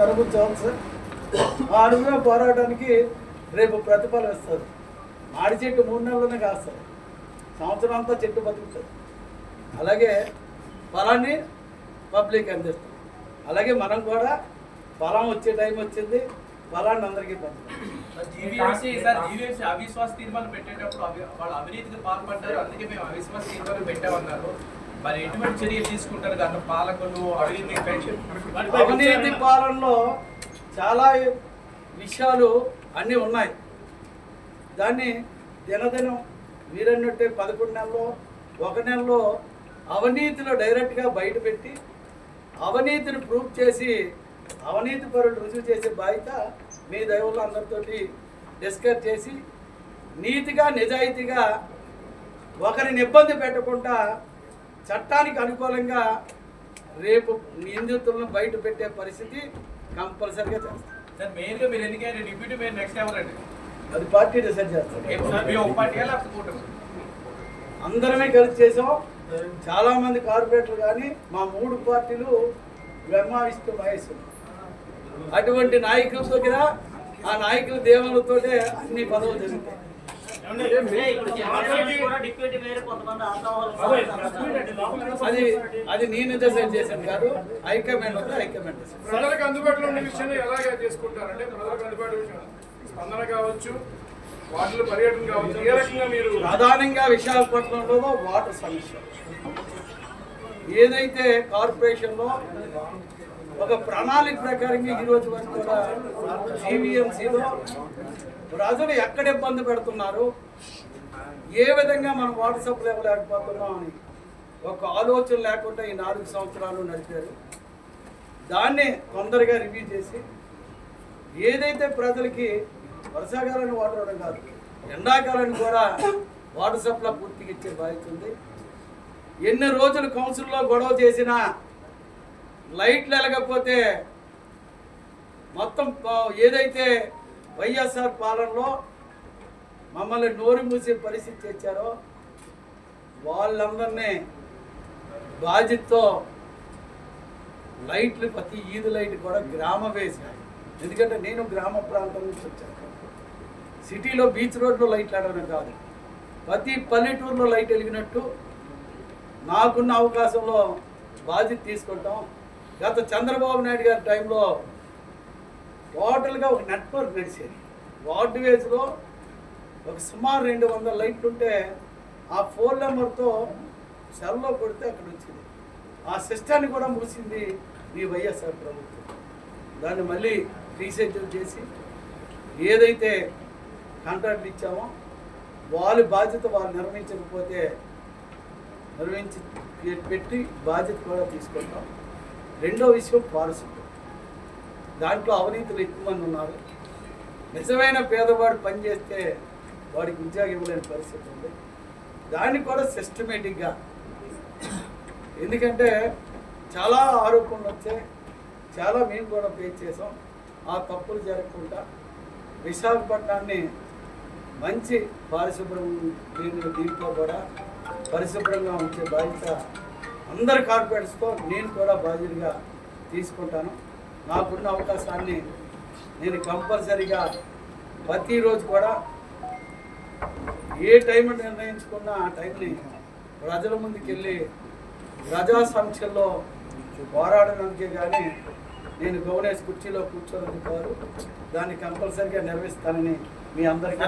అనుభవించాలి సార్. ఆ అనుభవం పోరాటానికి రేపు ప్రతిఫలం ఇస్తారు. మాడి చెట్టు 3 నెలల్లోనే కాస్తారు, సంవత్సరం అంతా చెట్టు బతుకుతుంది. అలాగే ఫలాన్ని పబ్లిక్ అందిస్తాం. అలాగే మనం కూడా ఫలం వచ్చే టైం వచ్చింది, ఫలాన్ని అందరికీ పంచుతాం. అవిశ్వాస తీర్మానం పెట్టేటప్పుడు వాళ్ళు అవినీతికి పాల్పడ్డారు, అందుకే మేము అవిశ్వాస తీర్మానం పెట్టామన్నారు. మరి ఎటువంటి చర్యలు తీసుకుంటారు గత పాలకులు అవినీతి పాలనలో చాలా విషయాలు అన్నీ ఉన్నాయి. దాన్ని దినదినం మీరన్నట్టే 11 నెలలో 1 నెలలో అవినీతిలో డైరెక్ట్గా బయట పెట్టి అవినీతిని ప్రూవ్ చేసి అవినీతి పరులు రుజువు చేసే బాధ్యత మీ దైవంలో అందరితోటి డిస్కస్ చేసి నీతిగా నిజాయితీగా ఒకరిని ఇబ్బంది పెట్టకుండా చట్టానికి అనుకూలంగా రేపు నిందితులను బయట పెట్టే పరిస్థితి కంపల్సరిగా చేస్తాం. మెయిన్గా మీరు ఎన్నికైనా డిప్యూటీ మేయర్ నెక్స్ట్ ఎవరండి? అది పార్టీ డిసైడ్ చేస్తాం. అందరమే కలిసి చేసాం. చాలామంది కార్పొరేటర్లు కానీ మా 3 పార్టీలు బ్రహ్మ విష్ణు మహేష్ అటువంటి నాయకుల దగ్గర ఆ నాయకుల దేవులతోటే అన్ని పదవులు జరుగుతాయి. అది నేను డిసైడ్ చేశాను కాదు, హైకమాండ్ ఉంది. హైకమాండ్ ప్రజలకు అందుబాటులో ఉన్న విషయాన్ని ఎలాగా చేసుకుంటారంటే ప్రజలకు అందుబాటులో స్పందన కావచ్చు, వాటిలో పర్యటన కావచ్చు, ఏ రకంగా మీరు ప్రధానంగా విశాఖపట్నంలో వాటర్ సమస్య ఏదైతే కార్పొరేషన్లో ఒక ప్రణాళిక ప్రకారంగా ఈరోజు వరకు కూడా జీవీఎంసీలో ప్రజలు ఎక్కడ ఇబ్బంది పెడుతున్నారు, ఏ విధంగా మనం వాటర్ సప్లై ఇవ్వలేకపోతున్నాం అని ఒక ఆలోచన లేకుండా ఈ 4 సంవత్సరాలు నడిపారు. దాన్ని తొందరగా రివ్యూ చేసి ఏదైతే ప్రజలకి వర్షాకాలాన్ని వాటర్ ఇవ్వడం కాదు, ఎండాకాలాన్ని కూడా వాటర్ సప్లై పూర్తిగా ఇచ్చే బాధ్యత ఉంది. ఎన్ని రోజులు కౌన్సిల్లో గొడవ చేసినా లైట్లు వెలగకపోతే మొత్తం ఏదైతే వైఎస్ఆర్ పాలనలో మమ్మల్ని నోరు మూసే పరిస్థితి తెచ్చారో వాళ్ళందరినీ బాధ్యతతో లైట్లు ప్రతి ఈదు లైట్ కూడా గ్రామ వేశారు. ఎందుకంటే నేను గ్రామ ప్రాంతం నుంచి వచ్చాను. సిటీలో బీచ్ రోడ్లో లైట్లు ఆడడం కాదు, ప్రతి పల్లెటూరులో లైట్ వెలిగినట్టు నాకున్న అవకాశంలో బాధ్యత తీసుకుంటాం. గత చంద్రబాబు నాయుడు గారి టైంలో టోటల్గా ఒక నెట్వర్క్ నడిచేది. వార్డు వేజ్లో ఒక సుమారు 200 లైట్లు ఉంటే ఆ 4 నెంబర్తో సెల్లో కొడితే అక్కడ వచ్చింది. ఆ సిస్టాన్ని కూడా మూసింది మీ వైఎస్ఆర్ ప్రభుత్వం. దాన్ని మళ్ళీ రీసెర్చ్ చేసి ఏదైతే కాంట్రాక్ట్ ఇచ్చామో వాళ్ళ బాధ్యత వాళ్ళు నిర్వహించకపోతే నిర్వహించి పెట్టి బాధ్యత కూడా తీసుకుంటాం. రెండో విషయం పారిశుద్ధ్యం. దాంట్లో అవినీతులు ఎక్కువ మంది ఉన్నారు. నిజమైన పేదవాడు పనిచేస్తే వాడికి ఉద్యోగం ఇవ్వలేని పరిస్థితి ఉంది. దాన్ని కూడా సిస్టమేటిక్గా, ఎందుకంటే చాలా ఆరోపణలు వచ్చాయి, చాలా మేము కూడా ఫేస్ చేసాం. ఆ తప్పులు జరగకుండా విశాఖపట్నాన్ని మంచి పారిశుభ్రం దీంట్లో కూడా పరిశుభ్రంగా ఉంచే బాధ్యత అందరి కార్పొరేట్స్తో నేను కూడా బాధ్యతగా తీసుకుంటాను. నాకున్న అవకాశాన్ని నేను కంపల్సరీగా ప్రతిరోజు కూడా ఏ టైం నిర్ణయించుకున్నా ఆ టైంని ప్రజల ముందుకు వెళ్ళి ప్రజా సమస్యల్లో పోరాడడానికే కానీ నేను గవర్నెన్స్ కుర్చీలో కూర్చోవడం కాదు. దాన్ని కంపల్సరీగా నిర్వహిస్తానని మీ అందరికీ